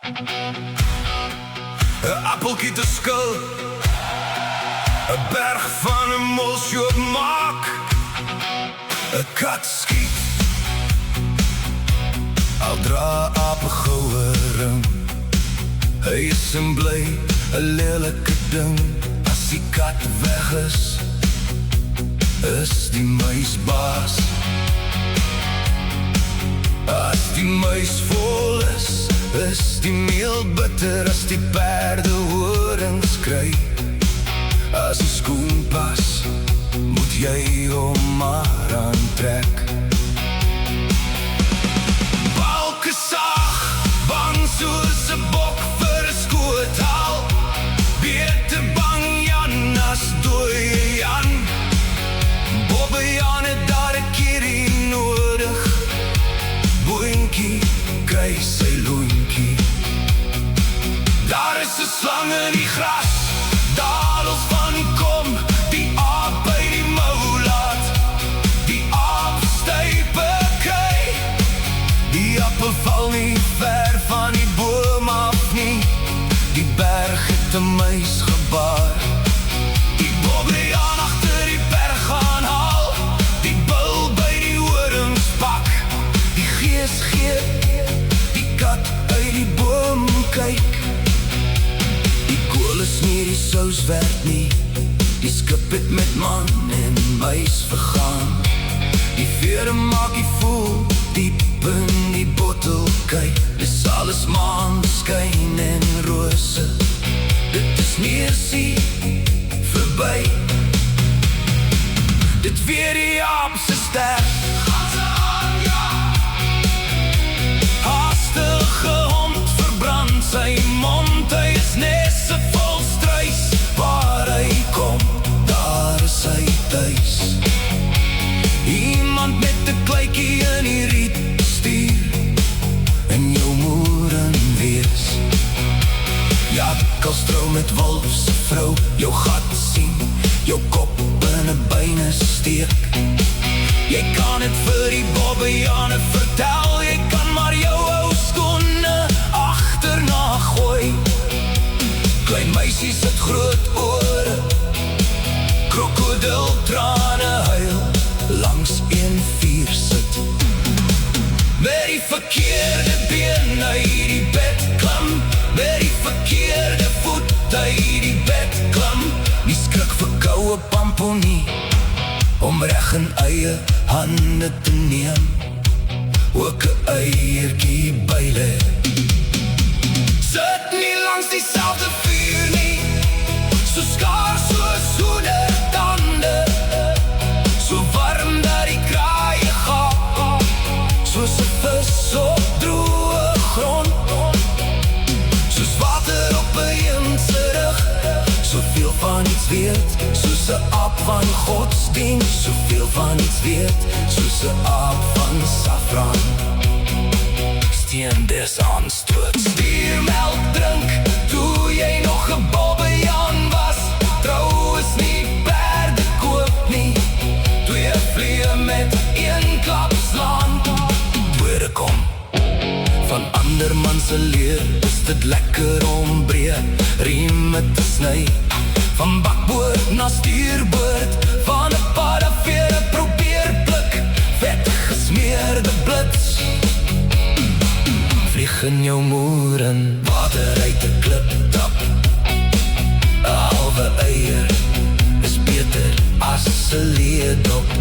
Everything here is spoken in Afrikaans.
'n appeltjie te skil, 'n berg van 'n molsjoop maak, 'n kat skiet, al dra ape goue ring. Hy is en bly 'n lelike ding. As die kat weg is die muis baas. As die muis vol is die meel bitter. As die perde horings kry, as die skoen pas, moet jy hom maar aantrek. Balke saag, bang soos 'n bok vir 'n skootaal. Beter bang Jan as dooie Jan. Bobbe Jan het daar 'n keerie nodig. Boentjie kry sy loentjie. Daar is 'n slang in die gras, dadels van kom, die aap by die mou laat. Die aap stype kry, die appel val nie ver van die boom af nie. Die berg het 'n muis gebaar. Die Bobbe Jan agter die berg gaan haal. Die bil by die horings pak. Die gees gee, die kat uit die boom kyk. Die kool is nie die sous werd nie. Die skip het met man en muis vergaan. Die vere maak die voel diep in die bottel kyk. Dis alles maanskyn en rose. Dit is neersie verby. Dit weer die aap se ster. Haastige hond verbrand sy mond. Hy is nesse vol struis. Waar hy kom, daar is hy thuis. Iemand met 'n kluitjie in die riet stuur en jou moeren wees. Jakkalstrou met wolfse vrou, jou gat sien, jou kop in 'n beine steek. Jy kan het vir die Bobbe Janne vertel, jy kan maar jou ou skoene agterna gooi. Klein meisies het groot ore, krokodiltrane huil, langs 1-4 sit. Met die verkeerde been uit die bed klim, met die verkeerde voet uit die bed klim. Nie skrik vir koue pampoenie, om reg in eie hande te neem. Ook 'n eiertjie byle. Sit nie langs dieselfde vuur nie, so skaars soos hoendertande. So warm dat die kraaie gaap, soos 'n vis op droë grond. Soos water op 'n eend se rug, soveel van iets weet, soos 'n aap van godsdienst. Soveel van iets weet, soos 'n aap van saffran. Steen des aanstoot. Stiermelk drink, toe jy nog 'n Bobbe Jan was. Trou is nie perde koop nie. 2 vliee met 1 klap slaan. Tweede kom van ander man se leer, is dit lekker om breë rieme te sny. Van bakboord na stuurboord, van 'n paddavere probeer blik, vet gesmeerde blits. Vlieg in jou moeren, water uit 'n kliptap. 'n halwe eier is beter as 'n leedop.